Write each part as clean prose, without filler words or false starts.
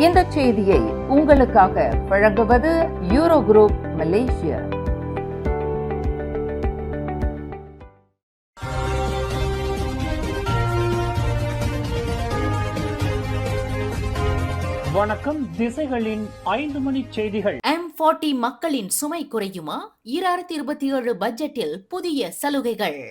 இந்த செய்தியை உங்களுக்காக வழங்குவது யூரோ குரூப் மலேசியா. வணக்கம். திசைகளின் 5 மணி செய்திகள். M40 மக்களின் சுமை குறையுமா? 2027 பட்ஜெட்டில் புதிய சலுகைகள்.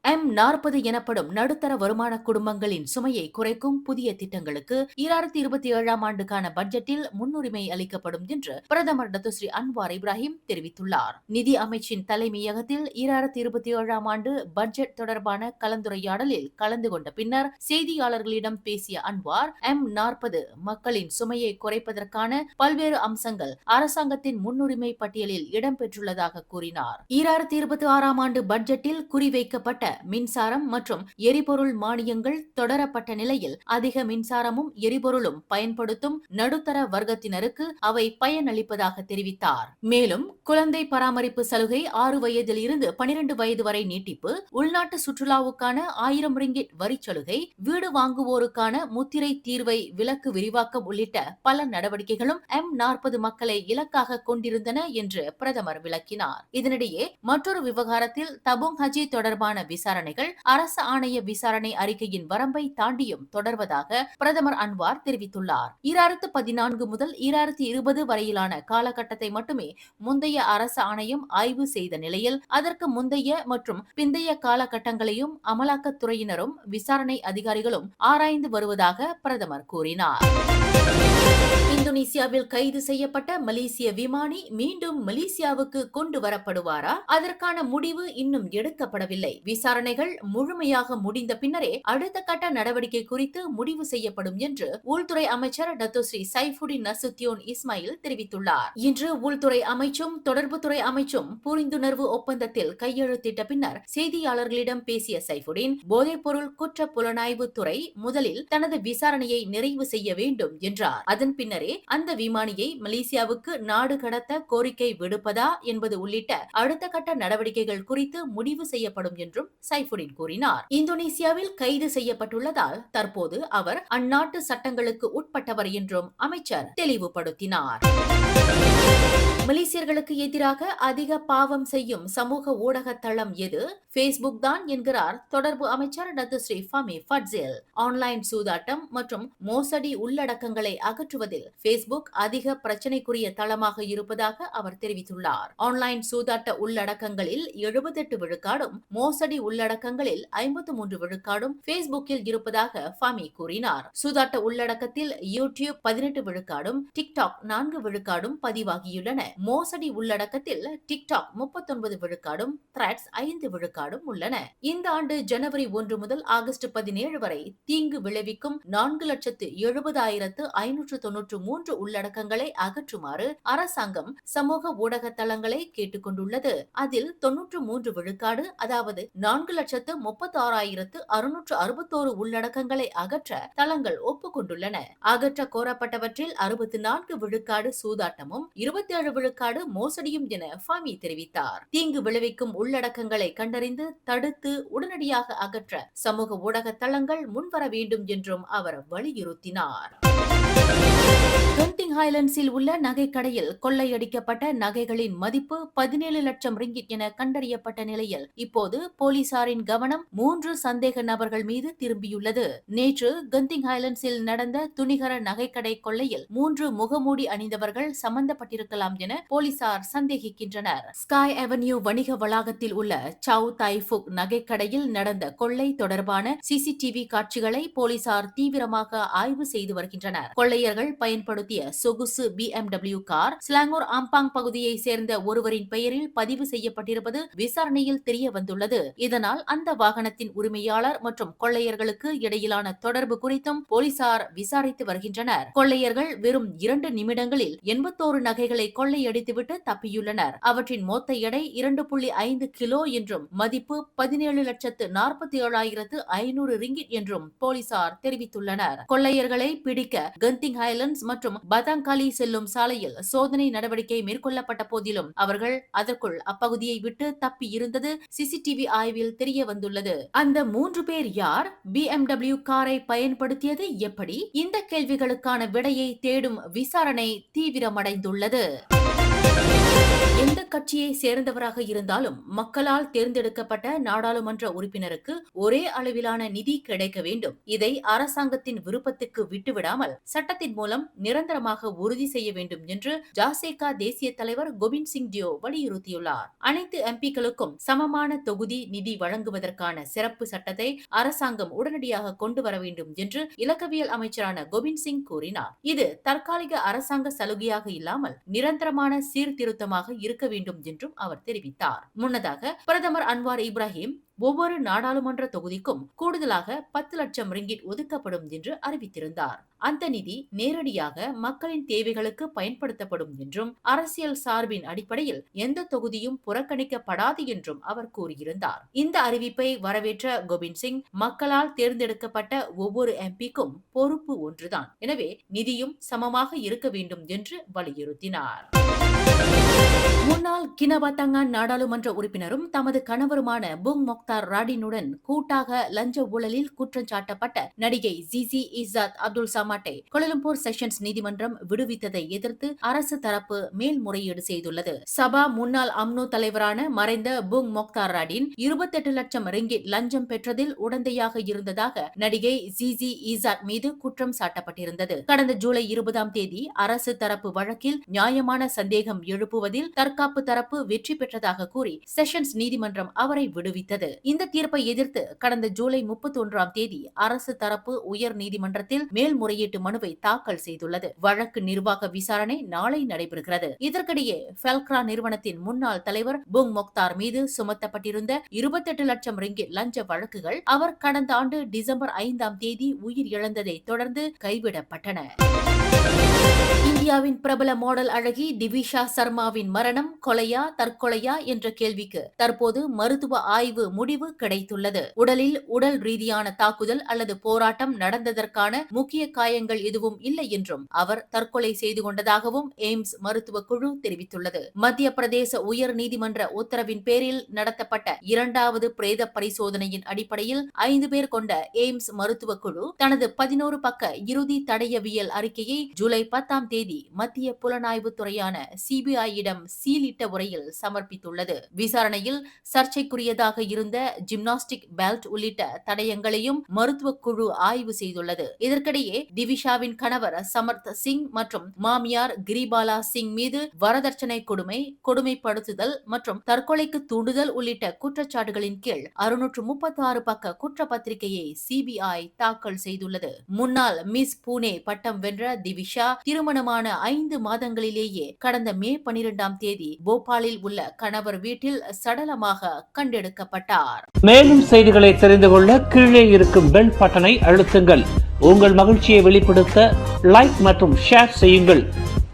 M40 எனப்படும் நடுத்தர வருமான குடும்பங்களின் சுமையை குறைக்கும் புதிய திட்டங்களுக்கு 2027 ஆண்டுக்கான பட்ஜெட்டில் முன்னுரிமை அளிக்கப்படும் என்று பிரதமர் டத்துஸ்ரீ அன்வார் இப்ராஹிம் தெரிவித்துள்ளார். நிதி அமைச்சின் தலைமையகத்தில் 2027 ஆண்டு பட்ஜெட் தொடர்பான கலந்துரையாடலில் கலந்து கொண்ட பின்னர் செய்தியாளர்களிடம் பேசிய அன்வார், M40 மக்களின் சுமையை குறைப்பதற்கான பல்வேறு அம்சங்கள் அரசாங்கத்தின் முன்னுரிமை பட்டியலில் இடம்பெற்றுள்ளதாக கூறினார். 2026 ஆண்டு பட்ஜெட்டில் குறிவைக்கப்பட்ட மின்சாரம் மற்றும் எரிபொருள் மானியங்கள் தொடரப்பட்ட நிலையில் அதிக மின்சாரமும் எரிபொருளும் பயன்படுத்தும் நடுத்தர வர்க்கத்தினருக்கு அவை பயனளிப்பதாக தெரிவித்தார். மேலும் குழந்தை பராமரிப்பு சலுகை 6 வயதில் இருந்து 12 வயது வரை நீட்டிப்பு, உள்நாட்டு சுற்றுலாவுக்கான 1000 ரிங்கிட் வரி சலுகை, வீடு வாங்குவோருக்கான முத்திரை தீர்வை விலக்கு விரிவாக்கம் உள்ளிட்ட பல நடவடிக்கைகளும் M40 மக்களை இலக்காக கொண்டிருந்தன என்று பிரதமர் விளக்கினார். இதனிடையே மற்றொரு விவகாரத்தில் தபுங் ஹஜி தொடர்பான விசாரணைகள் அரசு ஆணைய விசாரணை அறிக்கையின் வரம்பை தாண்டியும் தொடர்வதாக பிரதமர் அன்வார் தெரிவித்துள்ளார். 2014 முதல் 2020 வரையிலான காலகட்டத்தை மட்டுமே முந்தைய அரசு ஆணையம் ஆய்வு செய்த நிலையில் அதற்கு முந்தைய மற்றும் பிந்தைய காலகட்டங்களையும் அமலாக்கத்துறையினரும் விசாரணை அதிகாரிகளும் ஆராய்ந்து வருவதாக பிரதமர் கூறினார். இந்தோனேசியாவில் கைது செய்யப்பட்ட மலேசிய விமானி மீண்டும் மலேசியாவுக்கு கொண்டு வரப்படுவாரா? அதற்கான முடிவு இன்னும் எடுக்கப்படவில்லை. விசாரணைகள் முழுமையாக முடிந்த பின்னரே அடுத்த கட்ட நடவடிக்கை குறித்து முடிவு செய்யப்படும் என்று உள்துறை அமைச்சர் டத்தோஸ்ரீ சைஃபுடின் நசுத்தியோன் இஸ்மாயில் தெரிவித்துள்ளார். இன்று உள்துறை அமைச்சும் தொடர்புத்துறை அமைச்சும் புரிந்துணர்வு ஒப்பந்தத்தில் கையெழுத்திட்ட பின்னர் செய்தியாளர்களிடம் பேசிய சைஃபுடின், போதைப்பொருள் குற்ற புலனாய்வு துறை முதலில் தனது விசாரணையை நிறைவு செய்ய வேண்டும் என்றார். அதன் பின்னரே அந்த விமானியை மலேசியாவுக்கு நாடு கடத்த கோரிக்கை விடுப்பதா என்பது உள்ளிட்ட அடுத்த கட்ட நடவடிக்கைகள் குறித்து முடிவு செய்யப்படும் என்றும் சைஃபுடின் கூறினார். இந்தோனேசியாவில் கைது செய்யப்பட்டுள்ளதால் தற்போது அவர் அந்நாட்டு சட்டங்களுக்கு உட்பட்டவர் என்றும் அமைச்சர் தெளிவுபடுத்தினார். மலேசியர்களுக்கு எதிராக அதிக பாவம் செய்யும் சமூக ஊடக தளம் எது? Facebook தான் என்கிறார் தொடர்பு அமைச்சர் டத்துஸ்ரீ ஃபமி ஃபட்சில். ஆன்லைன் சூதாட்டம் மற்றும் மோசடி உள்ளடக்கங்களை அகற்றுவதில் Facebook அதிக பிரச்சனைக்குரிய தளமாக இருப்பதாக அவர் தெரிவித்துள்ளார். ஆன்லைன் சூதாட்ட உள்ளடக்கங்களில் 78 விழுக்காடும் மோசடி உள்ளடக்கங்களில் 53 விழுக்காடும் Facebookல் இருப்பதாக ஃபமி கூறினார். சூதாட்ட உள்ளடக்கத்தில் யூடியூப் 18 விழுக்காடும் டிக்டாக் 4 விழுக்காடும் பதிவாகியுள்ளன. மோசடி உள்ளடக்கத்தில் டிக்டாக் 39 விழுக்காடும் த்ரெட்ஸ் 5 விழுக்காடும் உள்ளன. இந்த ஆண்டு ஜனவரி 1 முதல் ஆகஸ்ட் 17 வரை தீங்கு விளைவிக்கும் 4,70,593 உள்ளடக்கங்களை அகற்றுமாறு அரசாங்கம் சமூக ஊடக தளங்களை கேட்டுக் கொண்டுள்ளது. அதில் 93 விழுக்காடு, அதாவது 4,36,661 உள்ளடக்கங்களை அகற்ற தளங்கள் ஒப்புக்கொண்டுள்ளன. அகற்ற கோரப்பட்டவற்றில் 64 விழுக்காடு சூதாட்டமும் 27 விழுக்காடு மோசடியும் என ஃபமி தெரிவித்தார். தீங்கு விளைவிக்கும் உள்ளடக்கங்களை கண்டறிந்து தடுத்து உடனடியாக அகற்ற சமூக ஊடக தளங்கள் முன்வர வேண்டும் என்றும் அவர் வலியுறுத்தினார். கென்டிங் ஹைலண்ட்ஸில் உள்ள நகைக்கடையில் கொள்ளையடிக்கப்பட்ட நகைகளின் மதிப்பு 17 லட்சம் ரிங்கிட் என கண்டறியப்பட்ட நிலையில் இப்போது போலீசாரின் கவனம் 3 சந்தேக நபர்கள் மீது திரும்பியுள்ளது. நேற்று கென்டிங் ஹைலண்ட்ஸில் நடந்த துணிகர நகைக்கடை கொள்ளையில் 3 முகமூடி அணிந்தவர்கள் சம்பந்தப்பட்டிருக்கலாம் என போலீசார் சந்தேகிக்கின்றனர். ஸ்காய் அவென்யூ வணிக வளாகத்தில் உள்ள சவ் தைஃபுக் நகைக்கடையில் நடந்த கொள்ளை தொடர்பான CCTV காட்சிகளை போலீசார் தீவிரமாக ஆய்வு செய்து வருகின்றனர். கொள்ளையர்கள் பயன்படுத்திய சொகுசு BMW கார் ஸ்லாங்கூர் ஆம்பாங் பகுதியை சேர்ந்த ஒருவரின் பெயரில் பதிவு செய்யப்பட்டிருப்பது விசாரணையில் தெரிய வந்துள்ளது. இதனால் அந்த வாகனத்தின் உரிமையாளர் மற்றும் கொள்ளையர்களுக்கு இடையிலான தொடர்பு குறித்தும் போலீசார் விசாரித்து வருகின்றனர். கொள்ளையர்கள் வெறும் 2 நிமிடங்களில் 81 நகைகளை கொள்ளையடித்துவிட்டு தப்பியுள்ளனர். அவற்றின் மொத்த எடை 2.5 கிலோ என்றும் மதிப்பு 17,47,500 ரிங்கிட் என்றும் போலீசார் தெரிவித்துள்ளனர். கொள்ளையர்களை பிடிக்க கென்டிங் ஹைலண்ட்ஸ் மற்றும் பதா பத்தாங்காலி செல்லும் சாலையில் சோதனை நடவடிக்கை மேற்கொள்ளப்பட்ட போதிலும் அவர்கள் அதற்குள் அப்பகுதியை விட்டு தப்பி இருந்தது சிசிடிவி ஆய்வில் தெரிய வந்துள்ளது. அந்த 3 பேர் யார்? BMW காரை பயன்படுத்தியது எப்படி? இந்த கேள்விகளுக்கான விடையை தேடும் விசாரணை தீவிரமடைந்துள்ளது. எந்த கட்சியை சேர்ந்தவராக இருந்தாலும் மக்களால் தேர்ந்தெடுக்கப்பட்ட நாடாளுமன்ற உறுப்பினருக்கு ஒரே அளவிலான நிதி கிடைக்க வேண்டும். இதை அரசாங்கத்தின் விருப்பத்துக்கு விட்டுவிடாமல் சட்டத்தின் மூலம் நிரந்தரமாக உறுதி செய்ய வேண்டும் என்று ஜாசேகா தேசிய தலைவர் கோவிந்த் சிங் டியோ வலியுறுத்தியுள்ளார். அனைத்து எம்பிக்களுக்கும் சமமான தொகுதி நிதி வழங்குவதற்கான சிறப்பு சட்டத்தை அரசாங்கம் உடனடியாக கொண்டு வர வேண்டும் என்று இலக்கவியல் அமைச்சரான கோவிந்த் சிங் கூறினார். இது தற்காலிக அரசாங்க சலுகையாக இல்லாமல் நிரந்தரமான சீர்திருத்தமாக இருக்க வேண்டும் என்றும் அவர் தெரிவித்தார். முன்னதாக பிரதமர் அன்வார் இப்ராஹிம் ஒவ்வொரு நாடாளுமன்ற தொகுதிக்கும் கூடுதலாக 10 லட்சம் ரிங்கிட் ஒதுக்கப்படும் என்று அறிவித்திருந்தார். அந்த நிதி நேரடியாக மக்களின் தேவைகளுக்கு பயன்படுத்தப்படும் என்றும் அரசியல் சார்பின் அடிப்படையில் எந்த தொகுதியும் புறக்கணிக்கப்படாது என்றும் அவர் கூறியிருந்தார். இந்த அறிவிப்பை வரவேற்ற கோவிந்த் சிங் மக்களால் தேர்ந்தெடுக்கப்பட்ட ஒவ்வொரு எம்பிக்கும் பொறுப்பு ஒன்றுதான், எனவே நிதியும் சமமாக இருக்க வேண்டும் என்று வலியுறுத்தினார். முன்னாள் கினவத்தங்கான் நாடாளுமன்ற உறுப்பினரும் தமது கணவருமான புங் மொக்தார் ராடினுடன் கூட்டாக லஞ்ச ஊழலில் குற்றம் சாட்டப்பட்ட நடிகை ஜிசி இசாத் அப்துல் சமாட்டை கோலாலம்பூர் செஷன்ஸ் நீதிமன்றம் விடுவித்ததை எதிர்த்து அரசு தரப்பு மேல்முறையீடு செய்துள்ளது. சபா முன்னாள் அம்னோ தலைவரான மறைந்த புங் மொக்தார் ராடின் 28 லட்சம் ரிங்கிட் லஞ்சம் பெற்றதில் உடந்தையாக இருந்ததாக நடிகை ஜிசி இசாத் மீது குற்றம் சாட்டப்பட்டிருந்தது. கடந்த ஜூலை 20ஆம் தேதி அரசு தரப்பு வழக்கில் நியாயமான சந்தேகம் எழுப்புவதில் தற்காப்பு தரப்பு வெற்றி பெற்றதாக கூறி செஷன்ஸ் நீதிமன்றம் அவரை விடுவித்தது. இந்த தீர்ப்பை எதிர்த்து கடந்த ஜூலை 31ஆம் தேதி அரசு தரப்பு உயர் நீதிமன்றத்தில் மேல்முறையீட்டு மனுவை தாக்கல் செய்துள்ளது. வழக்கு நிர்வாக விசாரணை நாளை நடைபெறுகிறது. இதற்கிடையே ஃபெல்க்ரா நிறுவனத்தின் முன்னாள் தலைவர் புங் மொக்தார் மீது சுமத்தப்பட்டிருந்த 28 லட்சம் ரிங்கிட் லஞ்ச வழக்குகள் அவர் கடந்த ஆண்டு டிசம்பர் 5ஆம் தேதி உயிர் இழந்ததை தொடர்ந்து கைவிடப்பட்டன. இந்தியாவின் பிரபல மாடல் அழகி டிவிஷா சர்மாவின் மரணம் கொலையா தற்கொலையா என்ற கேள்விக்கு தற்போது மருத்துவ ஆய்வு முடிவு கிடைத்துள்ளது. உடலில் உடல் ரீதியான தாக்குதல் அல்லது போராட்டம் நடந்ததற்கான முக்கிய காயங்கள் எதுவும் இல்லை என்றும் அவர் தற்கொலை செய்து கொண்டதாகவும் எய்ம்ஸ் மருத்துவ குழு தெரிவித்துள்ளது. மத்திய பிரதேச உயர் நீதிமன்ற உத்தரவின் பேரில் நடத்தப்பட்ட 2வது பிரேத பரிசோதனையின் அடிப்படையில் 5 பேர் கொண்ட எய்ம்ஸ் மருத்துவ குழு தனது 11 பக்க இறுதி தடயவியல் அறிக்கையை ஜூலை 10ஆம் தேதி மத்திய புலனாய்வு துறையான சிபிஐயிடம் சீலிட்ட உரையில் சமர்ப்பித்துள்ளது. விசாரணையில் சர்ச்சைக்குரியதாக இருந்த ஜிம்னாஸ்டிக் பெல்ட் உள்ளிட்ட தடயங்களையும் மருத்துவ குழு ஆய்வு செய்துள்ளது. இதற்கிடையே டிவிஷாவின் கணவர் சமர்த் சிங் மற்றும் மாமியார் கிரிபாலா சிங் மீது வரதட்சணை கொடுமை, கொடுமைப்படுத்துதல் மற்றும் தற்கொலைக்கு தூண்டுதல் உள்ளிட்ட குற்றச்சாட்டுகளின் கீழ் 636 பக்க குற்றப்பத்திரிகையை சிபிஐ தாக்கல் செய்துள்ளது. முன்னாள் மிஸ் புனே பட்டம் வென்ற டிவிஷா திருமணமான 5 மாதங்களிலேயே கடந்த மே 12ஆம் தேதி போபாலில் உள்ள கணவர் வீட்டில் சடலமாக கண்டெடுக்கப்பட்டார். மேலும் செய்திகளை தெரிந்து கொள்ள கீழே இருக்கும் பெல் பட்டனை அழுத்துங்கள். உங்கள் மகிழ்ச்சியை வெளிப்படுத்த லைக் மற்றும் ஷேர் செய்யுங்கள்.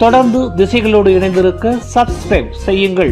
தொடர்ந்து திசைகளோடு இணைந்திருக்க சப்ஸ்கிரைப் செய்யுங்கள்.